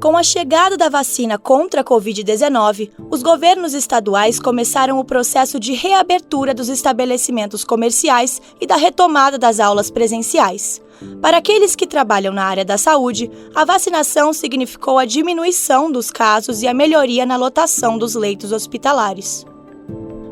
Com a chegada da vacina contra a Covid-19, os governos estaduais começaram o processo de reabertura dos estabelecimentos comerciais e da retomada das aulas presenciais. Para aqueles que trabalham na área da saúde, a vacinação significou a diminuição dos casos e a melhoria na lotação dos leitos hospitalares.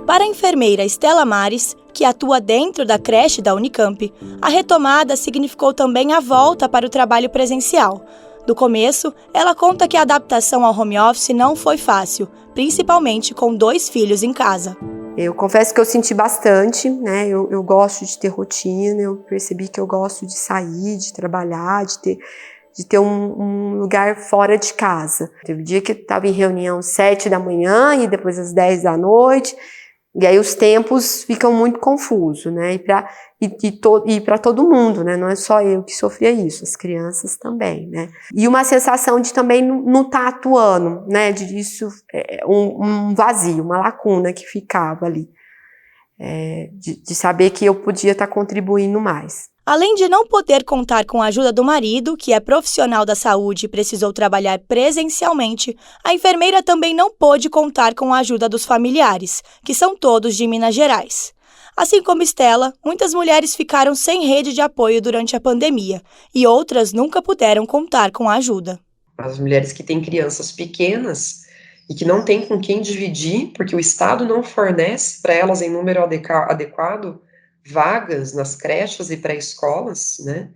Para a enfermeira Estela Mares, que atua dentro da creche da Unicamp, a retomada significou também a volta para o trabalho presencial. Do começo, ela conta que a adaptação ao home office não foi fácil, principalmente com 2 filhos em casa. Eu confesso que eu senti bastante, né? Eu gosto de ter rotina, eu percebi que eu gosto de sair, de trabalhar, de ter um lugar fora de casa. Teve um dia que eu estava em reunião às 7 da manhã e depois às 10 da noite, e aí os tempos ficam muito confusos, né? E para todo mundo, né? Não é só eu que sofria isso, as crianças também, né? E uma sensação de também não estar atuando, né? Disso, um vazio, uma lacuna que ficava ali, de saber que eu podia estar contribuindo mais. Além de não poder contar com a ajuda do marido, que é profissional da saúde e precisou trabalhar presencialmente, a enfermeira também não pôde contar com a ajuda dos familiares, que são todos de Minas Gerais. Assim como Estela, muitas mulheres ficaram sem rede de apoio durante a pandemia e outras nunca puderam contar com a ajuda. As mulheres que têm crianças pequenas e que não têm com quem dividir, porque o Estado não fornece para elas em número adequado vagas nas creches e pré-escolas, né,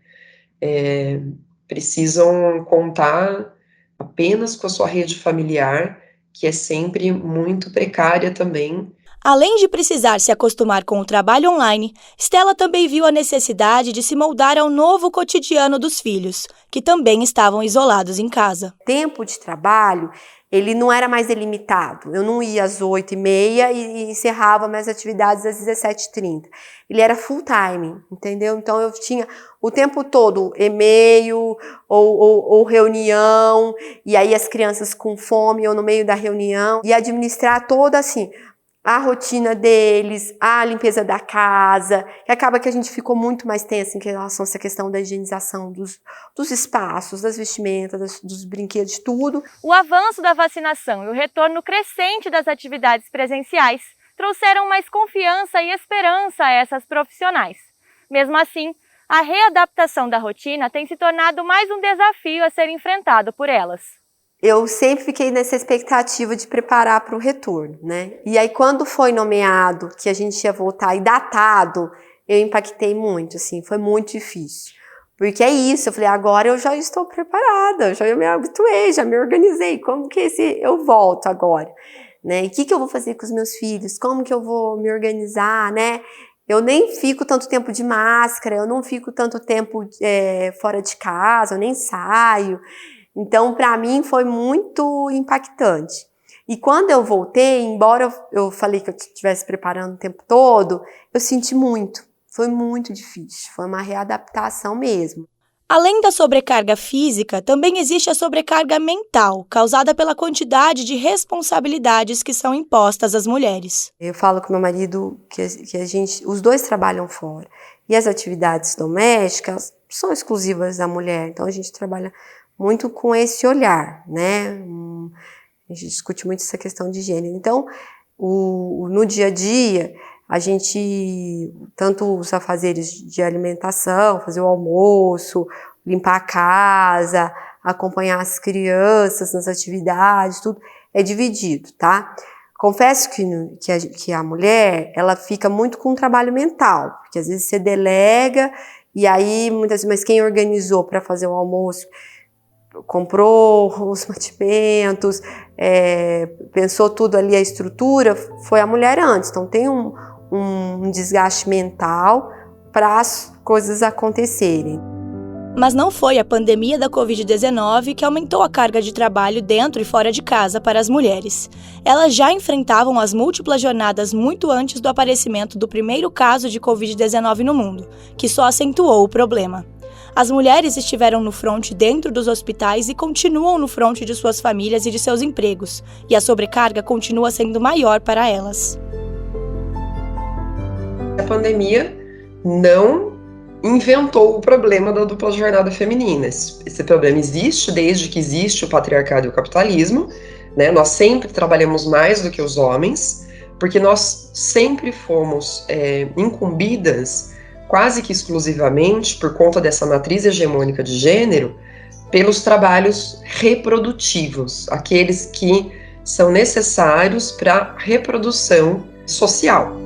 precisam contar apenas com a sua rede familiar, que é sempre muito precária também. Além de precisar se acostumar com o trabalho online, Estela também viu a necessidade de se moldar ao novo cotidiano dos filhos, que também estavam isolados em casa. O tempo de trabalho, ele não era mais delimitado. Eu não ia às 8h30 e encerrava minhas atividades às 17h30. Ele era full time, entendeu? Então eu tinha o tempo todo e-mail ou reunião, e aí as crianças com fome, eu no meio da reunião, e administrar toda assim a rotina deles, a limpeza da casa, que acaba que a gente ficou muito mais tenso em relação a essa questão da higienização dos espaços, das vestimentas, dos brinquedos, tudo. O avanço da vacinação e o retorno crescente das atividades presenciais trouxeram mais confiança e esperança a essas profissionais. Mesmo assim, a readaptação da rotina tem se tornado mais um desafio a ser enfrentado por elas. Eu sempre fiquei nessa expectativa de preparar para o retorno, né? E aí, quando foi nomeado que a gente ia voltar e datado, eu impactei muito, assim, foi muito difícil. Porque é isso, eu falei, agora eu já estou preparada, já me habituei, já me organizei, como que eu volto agora? Né? E o que eu vou fazer com os meus filhos? Como que eu vou me organizar, né? Eu nem fico tanto tempo de máscara, eu não fico tanto tempo fora de casa, eu nem saio. Então, para mim, foi muito impactante. E quando eu voltei, embora eu falei que eu estivesse preparando o tempo todo, eu senti muito. Foi muito difícil, foi uma readaptação mesmo. Além da sobrecarga física, também existe a sobrecarga mental, causada pela quantidade de responsabilidades que são impostas às mulheres. Eu falo com meu marido que os dois trabalham fora. E as atividades domésticas são exclusivas da mulher, então a gente trabalha muito com esse olhar, né? A gente discute muito essa questão de gênero. Então, no dia a dia, a gente, tanto os afazeres de alimentação, fazer o almoço, limpar a casa, acompanhar as crianças nas atividades, tudo é dividido, tá? Confesso que a mulher, ela fica muito com o trabalho mental, porque às vezes você delega, e aí, muitas vezes, mas quem organizou para fazer o almoço comprou os mantimentos, pensou tudo ali, a estrutura, foi a mulher antes. Então tem um desgaste mental para as coisas acontecerem. Mas não foi a pandemia da Covid-19 que aumentou a carga de trabalho dentro e fora de casa para as mulheres. Elas já enfrentavam as múltiplas jornadas muito antes do aparecimento do primeiro caso de Covid-19 no mundo, que só acentuou o problema. As mulheres estiveram no fronte dentro dos hospitais e continuam no fronte de suas famílias e de seus empregos, e a sobrecarga continua sendo maior para elas. A pandemia não inventou o problema da dupla jornada feminina. Esse problema existe desde que existe o patriarcado e o capitalismo, né? Nós sempre trabalhamos mais do que os homens, porque nós sempre fomos incumbidas, quase que exclusivamente, por conta dessa matriz hegemônica de gênero, pelos trabalhos reprodutivos, aqueles que são necessários para a reprodução social.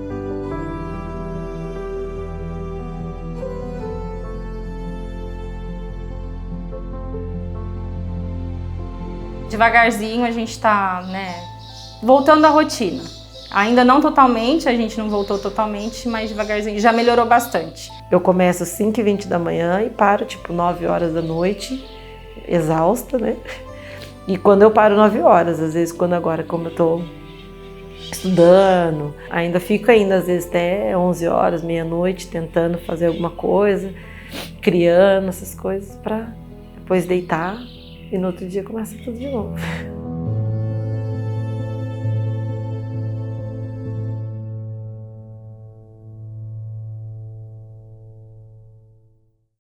Devagarzinho a gente está, voltando à rotina. Ainda não totalmente, a gente não voltou totalmente, mas devagarzinho já melhorou bastante. Eu começo às 5h20 da manhã e paro 9 horas da noite, exausta, né? E quando eu paro 9 horas, às vezes como eu tô estudando, ainda fico às vezes até 11 horas, meia-noite, tentando fazer alguma coisa, criando essas coisas para depois deitar e no outro dia começa tudo de novo.